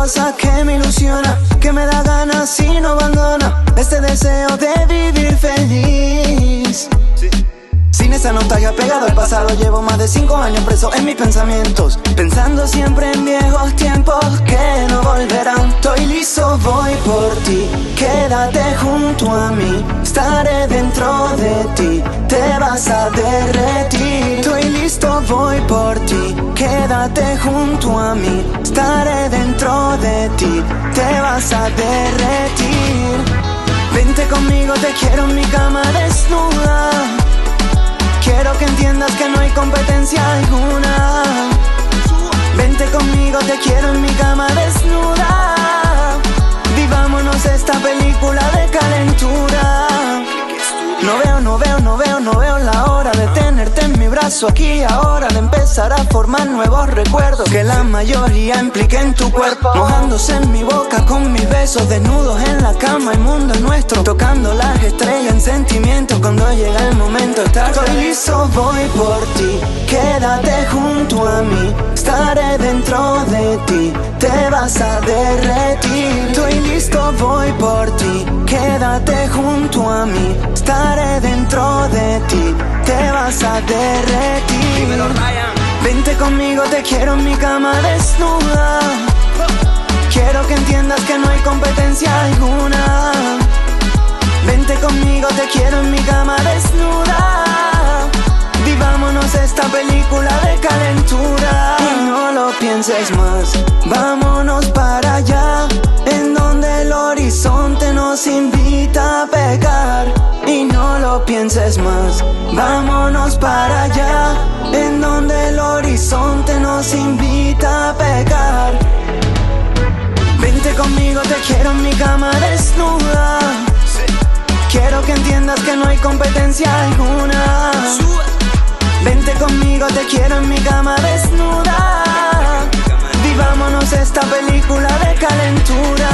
cosa que me ilusiona, que me da ganas y no abandona este deseo de vivir feliz. Sin esa nostalgia pegado al pasado, llevo más de 5 años preso en mis pensamientos, pensando siempre en viejos tiempos que no volverán. Estoy listo, voy por ti, quédate junto a mí, estaré dentro de ti, te vas a derretir. Estoy listo, voy por ti, quédate junto a mí, estaré dentro de ti, te vas a derretir. Vente conmigo, te quiero en mi cama desnuda. Quiero que entiendas que no hay competencia alguna. Vente conmigo, te quiero en mi cama desnuda. Vivámonos esta película de calentura. No veo la hora de tenerte en mi brazo aquí ahora, de empezar a formar nuevos recuerdos que la mayoría impliquen tu cuerpo, mojándose en mi boca con mis besos, desnudos en la cama, el mundo es nuestro, tocando las estrellas en sentimientos cuando llega el momento de estar. Estoy listo, voy por ti, quédate junto a mí, estaré dentro de ti, te vas a derretir. Estoy listo, voy por ti, quédate junto a mí, estaré dentro de ti, te vas a derretir. Dímelo, Ryan. Vente conmigo, te quiero en mi cama desnuda. Quiero que entiendas que no hay competencia alguna. Vente conmigo, te quiero en mi cama desnuda. Vivámonos esta película de calentura. Y no lo pienses más, vámonos para allá, en donde el horizonte nos invita a pecar. Y no lo pienses más, vámonos para allá, en donde el horizonte nos invita a pecar. Vente conmigo, te quiero en mi cama desnuda. Quiero que entiendas que no hay competencia alguna. Vente conmigo, te quiero en mi cama desnuda. Vivámonos esta película de calentura.